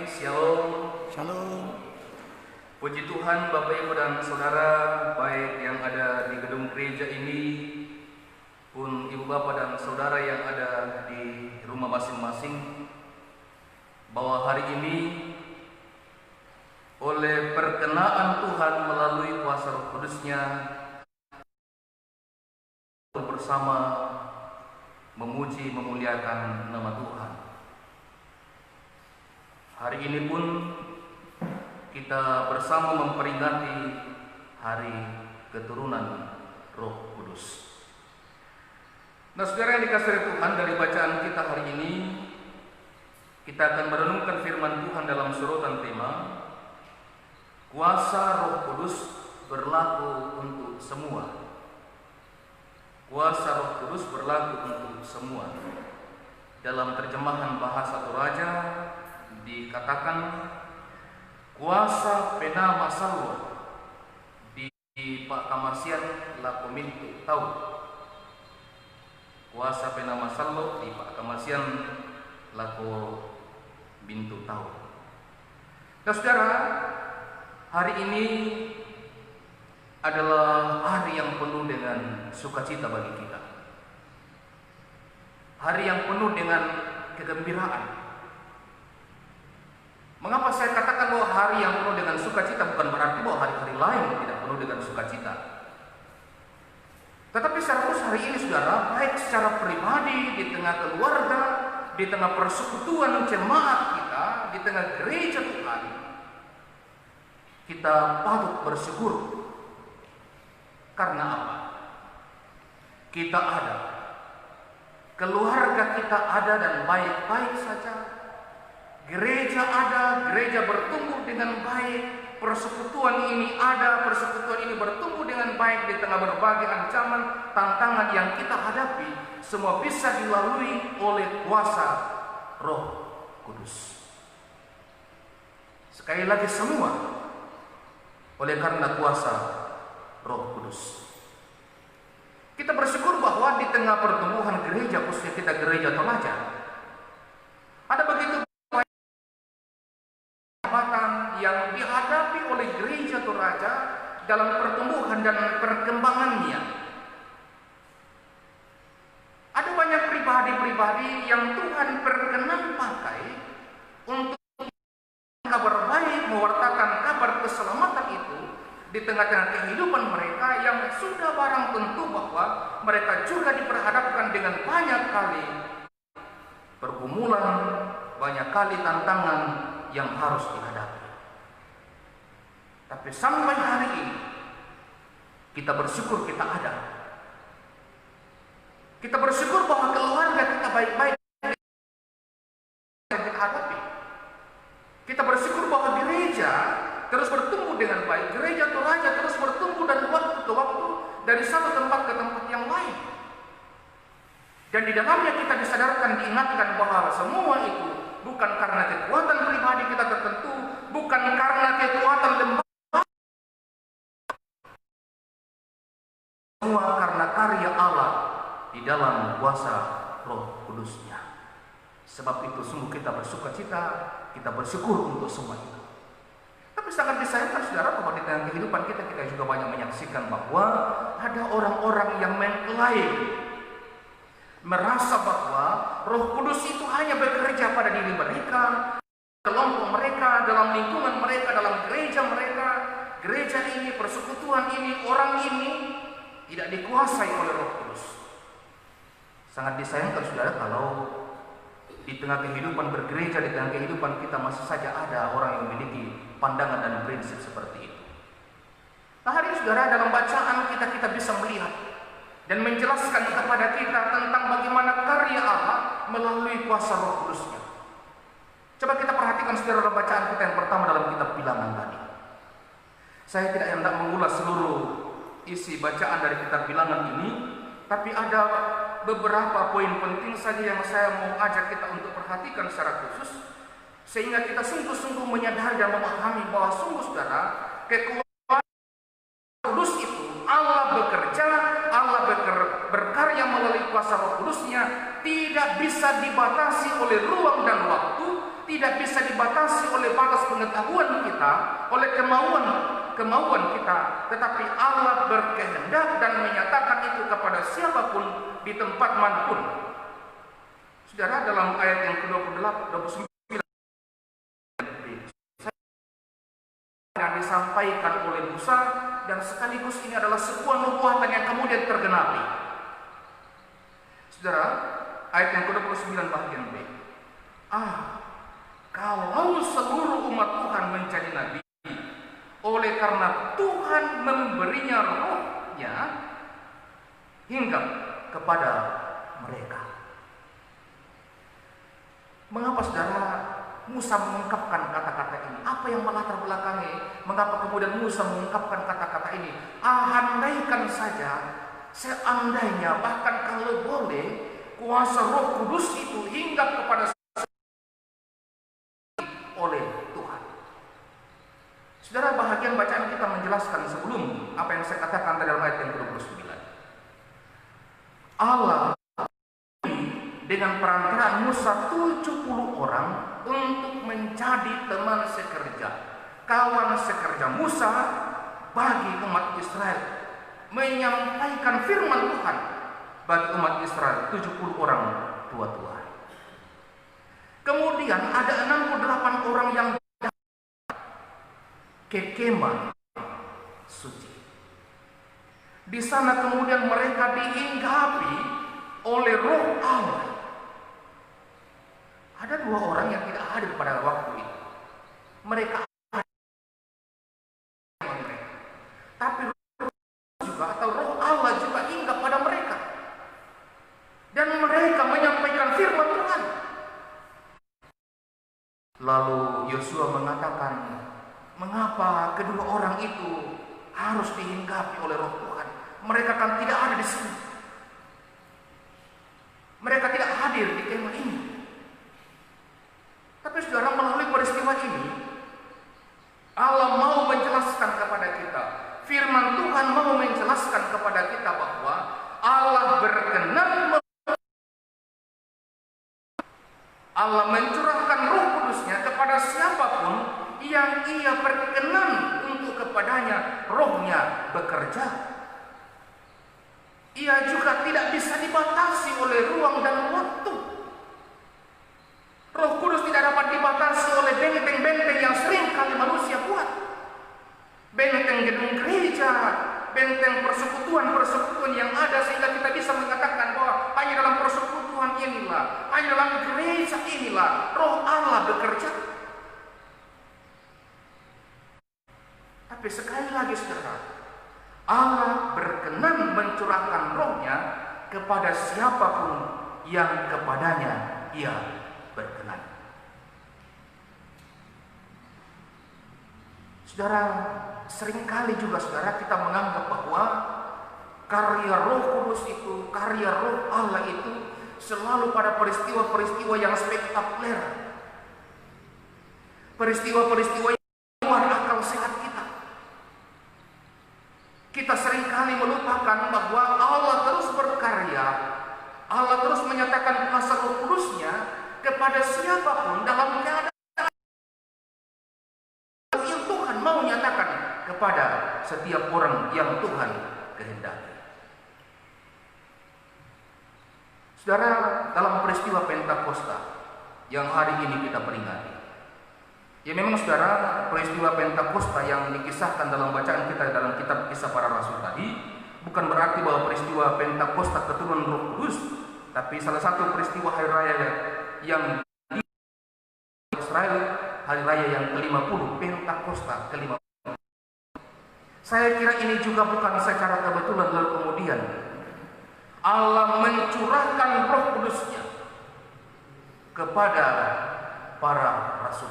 Shalom. Shalom. Puji Tuhan Bapak Ibu dan Saudara, baik yang ada di gedung gereja ini pun Ibu Bapak dan Saudara yang ada di rumah masing-masing, bahwa hari ini oleh perkenaan Tuhan melalui kuasa Roh Kudus-Nya bersama memuji memuliakan nama Tuhan. Hari ini pun kita bersama memperingati hari keturunan Roh Kudus. Nah, saudara yang dikasihi Tuhan, dari bacaan kita hari ini kita akan merenungkan firman Tuhan dalam sorotan tema kuasa Roh Kudus berlaku untuk semua. Kuasa Roh Kudus berlaku untuk semua. Dalam terjemahan Bahasa Toraja dikatakan kuasa pena masallo di Pak Kamasian la Komintu tahu. Kuasa pena masallo di Pak Kamasian la Komintu tahu. Nah, saudara, hari ini adalah hari yang penuh dengan sukacita bagi kita. Hari yang penuh dengan kegembiraan. Mengapa saya katakan bahwa hari yang penuh dengan sukacita? Bukan berarti bahwa hari-hari lain tidak penuh dengan sukacita. Tetapi secara khusus hari ini, saudara, baik secara pribadi, di tengah keluarga, di tengah persekutuan jemaat kita, di tengah gereja Tuhan, kita patut bersyukur. Karena apa? Kita ada, keluarga kita ada dan baik-baik saja. Gereja ada, gereja bertumbuh dengan baik, persekutuan ini ada, persekutuan ini bertumbuh dengan baik di tengah berbagai ancaman, tantangan yang kita hadapi, semua bisa dilalui oleh kuasa Roh Kudus. Sekali lagi, semua oleh karena kuasa Roh Kudus. Kita bersyukur bahwa di tengah pertumbuhan gereja, khususnya kita gereja Toraja, ada begitu yang dihadapi oleh gereja Toraja dalam pertumbuhan dan perkembangannya. Ada banyak pribadi-pribadi yang Tuhan berkenan pakai untuk kabar baik, mewartakan kabar keselamatan itu di tengah-tengah kehidupan mereka yang sudah barang tentu bahwa mereka juga diperhadapkan dengan banyak kali pergumulan, banyak kali tantangan yang harus dihadapi. Tapi sampai hari ini kita bersyukur kita ada. Kita bersyukur bahwa keluarga kita baik-baik yang kita hadapi. Kita bersyukur bahwa gereja terus bertumbuh dengan baik. Gereja Toraja terus bertumbuh dari waktu ke waktu, dari satu tempat ke tempat yang lain. Dan di dalamnya kita disadarkan, diingatkan bahwa semua itu bukan karena kekuatan pribadi kita tertentu, bukan karena kekuatan lembaga, semua karena karya Allah di dalam kuasa Roh Kudus-Nya. Sebab itu sungguh kita bersukacita, kita bersyukur untuk semua itu. Tapi sangat disayangkan, saudara, bahwa di tengah kehidupan kita juga banyak menyaksikan bahwa ada orang-orang yang mengklaim, merasa bahwa Roh Kudus itu hanya bekerja pada diri mereka, kelompok mereka, dalam lingkungan mereka, dalam gereja mereka. Gereja ini, persekutuan ini, orang ini tidak dikuasai oleh Roh Kudus. Sangat disayangkan, saudara, kalau di tengah kehidupan bergereja, di tengah kehidupan kita masih saja ada orang yang memiliki pandangan dan prinsip seperti itu. Nah, hari ini, saudara, dalam bacaan kita bisa melihat dan menjelaskan kepada kita tentang bagaimana karya Allah melalui kuasa Roh Kudus-Nya. Coba kita perhatikan, saudara, dalam bacaan kita yang pertama dalam kitab Bilangan tadi. Saya tidak hendak mengulas seluruh isi bacaan dari kitab Bilangan ini, tapi ada beberapa poin penting saja yang saya mau ajak kita untuk perhatikan secara khusus, sehingga kita sungguh-sungguh menyadari dan memahami bahwa sungguh, saudara, kekuatan Kudus itu Allah bekerja, Allah berkarya melalui kuasa Roh Kudus-Nya, tidak bisa dibatasi oleh ruang dan waktu, tidak bisa dibatasi oleh batas pengetahuan kita, oleh kemauan kita, tetapi Allah berkehendak dan menyatakan itu kepada siapapun di tempat manapun. Saudara, dalam ayat yang ke-29 yang disampaikan oleh Musa, dan sekaligus ini adalah sebuah nubuatan yang kemudian tergenapi. Saudara, ayat yang ke-29 bagian B. Kalau seluruh umat Tuhan menjadi nabi, oleh karena Tuhan memberinya rohnya hingga kepada mereka. Mengapa saudara Musa mengungkapkan kata-kata ini? Apa yang melatar belakangi? Mengapa kemudian Musa mengungkapkan kata-kata ini? Andaikan saja, seandainya, bahkan kalau boleh, kuasa Roh Kudus itu hinggap kepada oleh Tuhan. Saudara, bahagian bacaan kita menjelaskan sebelum apa yang saya katakan tadi dalam ayat yang ke-29. Allah dengan perantaraan Musa 70 orang untuk menjadi teman sekerja, kawan sekerja Musa bagi umat Israel, menyampaikan firman Tuhan bagi umat Israel, 70 orang tua-tua. Kemudian ada 68 orang yang ke kemah suci. Di sana kemudian mereka diinggapi oleh Roh Allah. Ada 2 orang yang tidak hadir pada waktu itu. Mereka tapi juga atau Roh Allah juga hinggap pada mereka, dan mereka menyampaikan firman Tuhan. Lalu Yosua mengatakan, mengapa kedua orang itu harus dihinggapi oleh Roh Tuhan? Mereka kan tidak ada di sini. Mereka tidak hadir di kemah ini. Tapi saudara, melalui peristiwa ini Allah mau menjelaskan kepada kita, firman Tuhan mau menjelaskan kepada kita bahwa Allah berkenan, Allah mencurahkan Roh Kudusnya kepada siapapun yang Ia berkenan untuk kepadanya rohnya bekerja. Ia juga tidak bisa dibatasi oleh ruang dan waktu. Roh Kudus tidak dapat dibatasi oleh benteng-benteng yang sering kali manusia buat. Benteng gedung gereja, benteng persekutuan yang ada sehingga kita bisa mengatakan bahwa hanya dalam persekutuan inilah, hanya dalam gereja inilah Roh Allah bekerja. Tapi sekali lagi saudara, Allah berkenan mencurahkan rohnya kepada siapapun yang kepadanya Ia berkenan. Saudara, seringkali juga saudara kita menganggap bahwa karya Roh Kudus itu, karya Roh Allah itu selalu pada peristiwa-peristiwa yang spektakuler, peristiwa-peristiwa yang luar akal sehat kita. Kita seringkali melupakan bahwa Allah terus berkarya, Allah terus menyatakan kuasa Roh Kudusnya kepada siapapun dalam keadaan yang Tuhan mau nyatakan kepada setiap orang yang Tuhan kehendaki. Saudara, dalam peristiwa Pentakosta yang hari ini kita peringati, ya memang saudara, peristiwa Pentakosta yang dikisahkan dalam bacaan kita dalam kitab Kisah Para Rasul tadi bukan berarti bahwa peristiwa Pentakosta keturunan Roh Kudus, tapi salah satu peristiwa hari raya yang di Israel, hari raya yang ke-50, Pentakosta ke-50. Saya kira ini juga bukan secara kebetulan lalu kemudian Allah mencurahkan Roh Kudusnya kepada para rasul.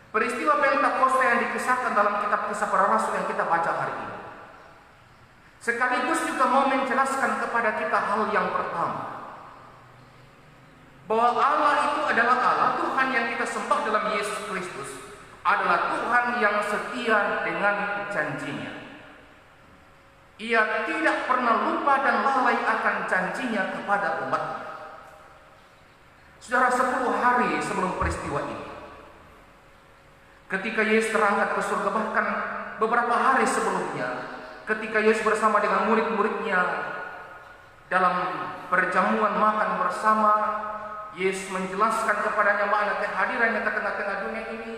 Peristiwa Pentakosta yang dikisahkan dalam kitab Kisah Para Rasul yang kita baca hari ini sekaligus juga mau menjelaskan kepada kita hal yang pertama, bahwa Allah itu adalah Allah, Tuhan yang kita sembah dalam Yesus Kristus adalah Tuhan yang setia dengan janjinya. Ia tidak pernah lupa dan lalai akan janjinya kepada umatnya. Saudara, 10 hari sebelum peristiwa ini, ketika Yesus terangkat ke surga, bahkan beberapa hari sebelumnya, ketika Yesus bersama dengan murid-muridnya dalam perjamuan makan bersama, Yesus menjelaskan kepadanya makna kehadirannya ke tengah-tengah dunia ini.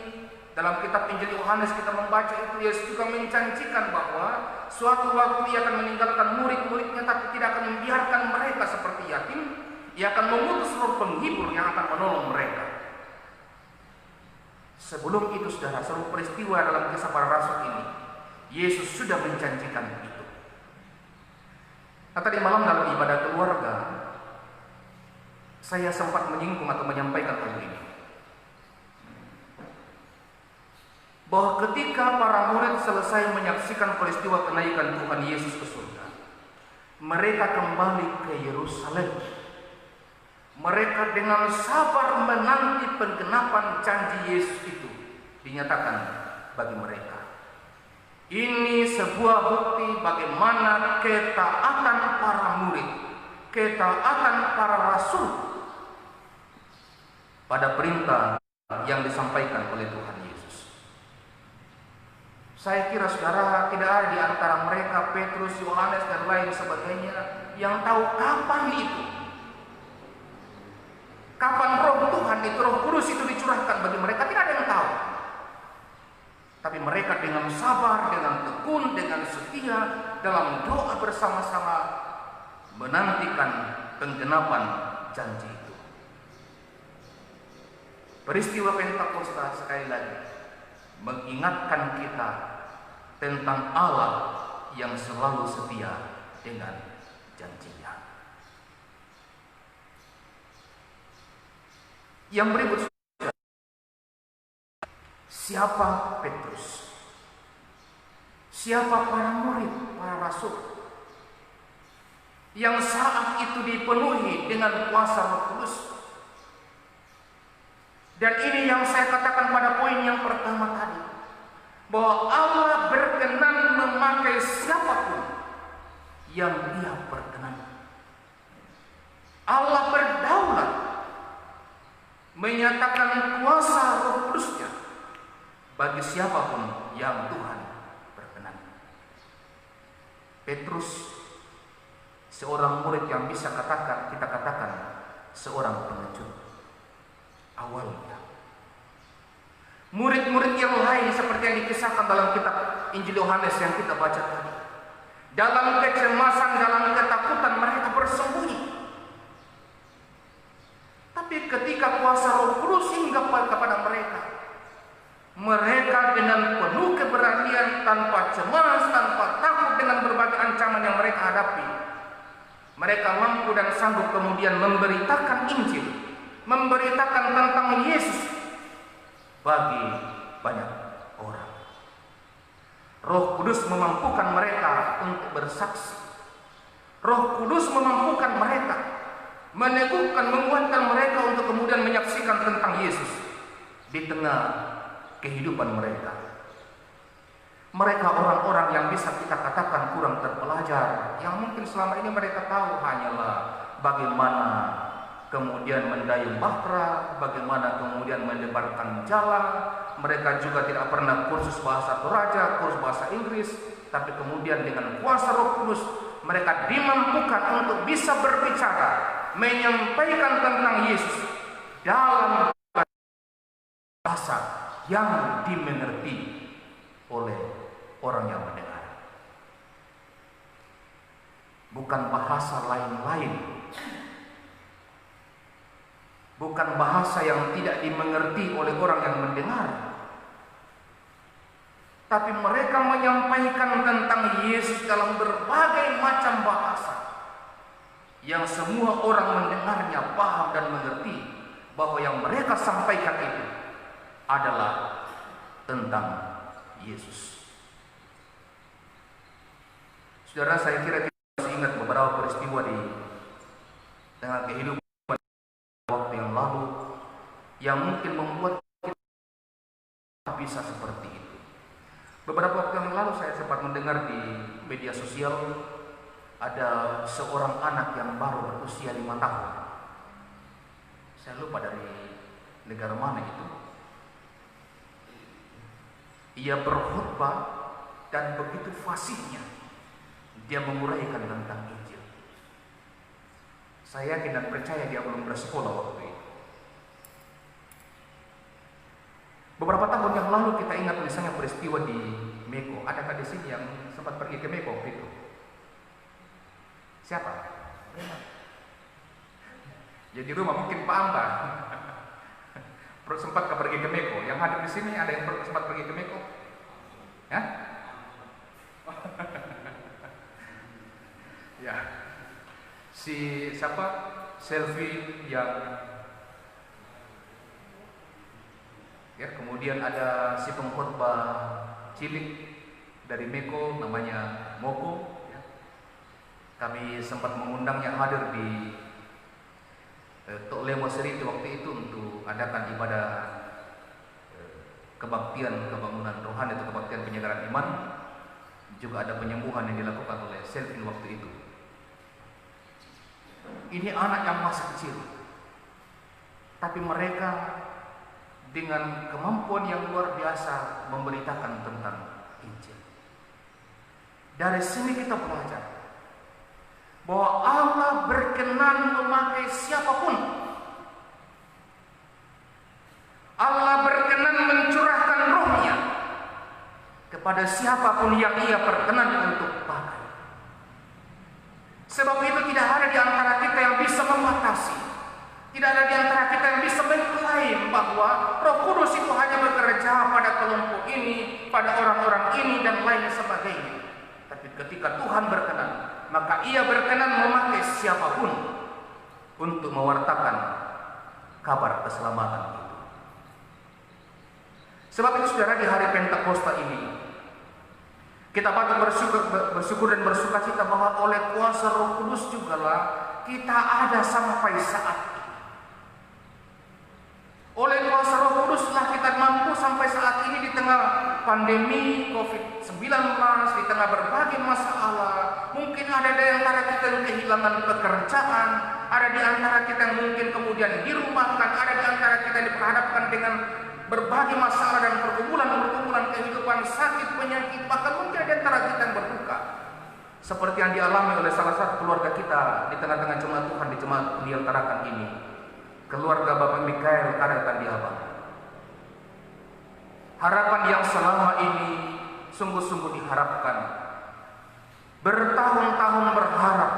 Dalam kitab Injil Yohanes kita membaca itu, Yesus juga menjanjikan bahwa suatu waktu Ia akan meninggalkan murid-muridnya, tapi tidak akan membiarkan mereka seperti yatim. Ia akan mengutus roh penghibur yang akan menolong mereka. Sebelum itu, saudara, seluruh peristiwa dalam kisah para rasul ini, Yesus sudah menjanjikan itu. Nah, tadi malam dalam ibadah keluarga, saya sempat menyinggung atau menyampaikan hal ini, bahwa ketika para murid selesai menyaksikan peristiwa kenaikan Tuhan Yesus ke surga, mereka kembali ke Yerusalem. Mereka dengan sabar menanti penggenapan janji Yesus itu dinyatakan bagi mereka. Ini sebuah bukti bagaimana ketaatan para murid, ketaatan para rasul pada perintah yang disampaikan oleh Tuhan Yesus. Saya kira saudara, tidak ada di antara mereka, Petrus, Yohanes, dan lain sebagainya, yang tahu kapan itu. Kapan roh Tuhan itu, roh kudus itu dicurahkan bagi mereka, tidak ada yang tahu. Tapi mereka dengan sabar, dengan tekun, dengan setia, dalam doa bersama-sama menantikan penggenapan janji itu. Peristiwa Pentakosta sekali lagi mengingatkan kita tentang Allah yang selalu setia dengan janjinya. Yang berikut, siapa Petrus? Siapa para murid, para rasul yang saat itu dipenuhi dengan kuasa Roh Kudus? Dan ini yang saya katakan pada poin yang pertama tadi, bahwa Allah berkenan memakai siapapun yang Dia berkenan. Allah berdaulat menyatakan kuasa Roh Kudusnya bagi siapapun yang Tuhan berkenan. Petrus, seorang murid yang bisa kita katakan seorang pengecut awalnya. Murid-murid yang lain seperti yang dikisahkan dalam kitab Injil Yohanes yang kita baca tadi, dalam kecemasan, dalam ketakutan mereka bersembunyi. Tapi ketika kuasa Roh Kudus singgah kepada mereka, mereka dengan penuh keberanian, tanpa cemas, tanpa takut dengan berbagai ancaman yang mereka hadapi, mereka mampu dan sanggup kemudian memberitakan Injil, memberitakan tentang Yesus bagi banyak orang. Roh Kudus memampukan mereka untuk bersaksi. Roh Kudus memampukan mereka, meneguhkan, menguatkan mereka untuk kemudian menyaksikan tentang Yesus di tengah kehidupan mereka. Mereka orang-orang yang bisa kita katakan kurang terpelajar, yang mungkin selama ini mereka tahu hanyalah bagaimana kemudian mendayung bahtera, bagaimana kemudian mendebarkan jalan. Mereka juga tidak pernah kursus bahasa Toraja, kursus bahasa Inggris, tapi kemudian dengan kuasa Roh Kudus mereka dimampukan untuk bisa berbicara, menyampaikan tentang Yesus dalam bahasa yang dimengerti oleh orang yang mendengar. Bukan bahasa lain-lain, bukan bahasa yang tidak dimengerti oleh orang yang mendengar, tapi mereka menyampaikan tentang Yesus dalam berbagai macam bahasa yang semua orang mendengarnya paham dan mengerti bahwa yang mereka sampaikan itu adalah tentang Yesus. Saudara, saya kira kita masih ingat beberapa peristiwa di tengah kehidupan waktu yang lalu yang mungkin membuat kita bisa seperti itu. Beberapa waktu yang lalu saya sempat mendengar di media sosial ada seorang anak yang baru berusia 5 tahun. Saya lupa dari negara mana itu. Ia berkhutbah dan begitu fasihnya dia menguraikan tentang Injil. Saya yakin dan percaya dia belum bersekolah waktu itu. Beberapa tahun yang lalu kita ingat misalnya peristiwa di Meko. Adakah di sini yang sempat pergi ke Meko waktu itu? Siapa? Jadi rumah mungkin Pak Amba. Sempat pergi ke Meko. Yang hadir di sini ada yang sempat pergi ke Meko? Ya? Ya. Si siapa? Selfie yang ya, kemudian ada si pengkhotbah cilik dari Meko namanya Moko ya. Kami sempat mengundangnya hadir di Tok Lemo Seriti waktu itu untuk adakan ibadah kebaktian kebangunan rohani atau kebaktian penyegaran iman. Juga ada penyembuhan yang dilakukan oleh Selvin waktu itu. Ini anak yang masih kecil, tapi mereka dengan kemampuan yang luar biasa memberitakan tentang Injil. Dari sini kita belajar bahwa Allah berkenan memakai siapapun. Allah berkenan mencurahkan rohnya kepada siapapun yang ia berkenan untuk pakai. Sebab itu tidak ada di antara kita yang bisa membatasi. Tidak ada di antara kita yang bisa mengklaim bahwa Roh Kudus itu hanya bekerja pada kelompok ini, pada orang-orang ini dan lain sebagainya. Tapi ketika Tuhan berkenan, maka ia berkenan memakai siapapun untuk mewartakan kabar keselamatan itu. Sebab itu saudara, di hari Pentakosta ini kita patut bersyukur dan bersuka cita bahwa oleh kuasa Roh Kudus jugalah kita ada sampai saat ini. Oleh kuasa Roh Kuduslah kita mampu sampai saat ini di tengah pandemi COVID-19, di tengah berbagai masalah. Mungkin ada di antara kita yang kehilangan pekerjaan, ada di antara kita yang mungkin kemudian dirumahkan, ada di antara kita yang diperhadapkan dengan berbagai masalah dan pergumulan kehidupan, sakit, penyakit, bahkan mungkin ada di antara kita yang berduka. Seperti yang dialami oleh salah satu keluarga kita di tengah-tengah jemaat Tuhan di jemaat diantarakan ini. Keluarga Bapak Mikael Karetan di Abang. Harapan yang selama ini sungguh-sungguh diharapkan. Bertahun-tahun berharap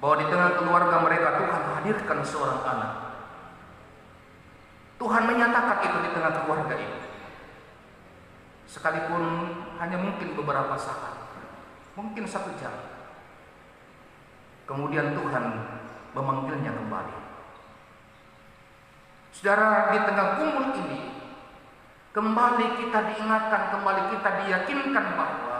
bahwa di tengah keluarga mereka Tuhan hadirkan seorang anak. Tuhan menyatakan itu di tengah keluarga ini. Sekalipun hanya mungkin beberapa saat, mungkin 1 jam. Kemudian Tuhan memanggilnya kembali. Saudara, di tengah gumul ini kembali kita diingatkan, kembali kita diyakinkan bahwa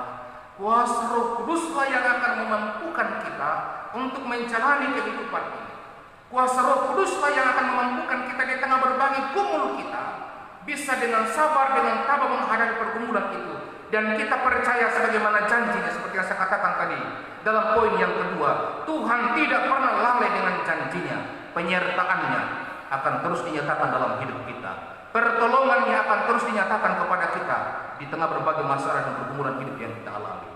kuasa Roh Kuduslah yang akan memampukan kita untuk menjalani kehidupan ini. Kuasa Roh Kuduslah yang akan memampukan kita di tengah berbagai gumul kita bisa dengan sabar, dengan tabah menghadapi pergumulan itu. Dan kita percaya sebagaimana janjinya, seperti yang saya katakan tadi dalam poin yang kedua, Tuhan tidak pernah lalai dengan janjinya. Penyertaannya akan terus dinyatakan dalam hidup kita. Pertolongannya akan terus dinyatakan kepada kita di tengah berbagai masalah dan pergumulan hidup yang kita alami.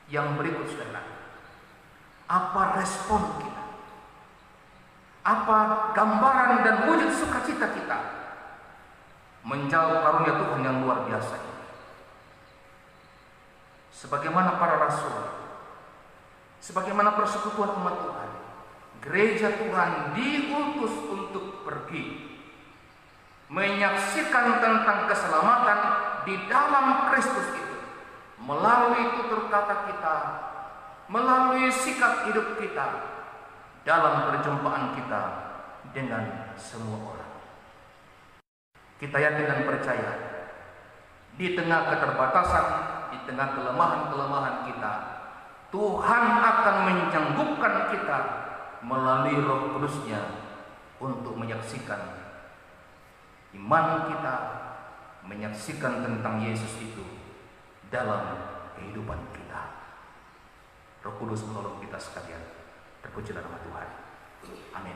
Yang berikut saudara, apa respon kita? Apa gambaran dan wujud sukacita kita menjawab karunia Tuhan yang luar biasa ini? Sebagaimana para rasul, sebagaimana persekutuan umat Tuhan, gereja Tuhan diutus untuk pergi menyaksikan tentang keselamatan di dalam Kristus itu, melalui tutur kata kita, melalui sikap hidup kita, dalam perjumpaan kita dengan semua orang. Kita yakin dan percaya, di tengah keterbatasan, di tengah kelemahan-kelemahan kita, Tuhan akan menyanggupkan kita melalui Roh Kudus-Nya untuk menyaksikan iman kita, menyaksikan tentang Yesus itu dalam kehidupan kita. Roh Kudus menolong kita sekalian. Terpujilah nama Tuhan. Amin.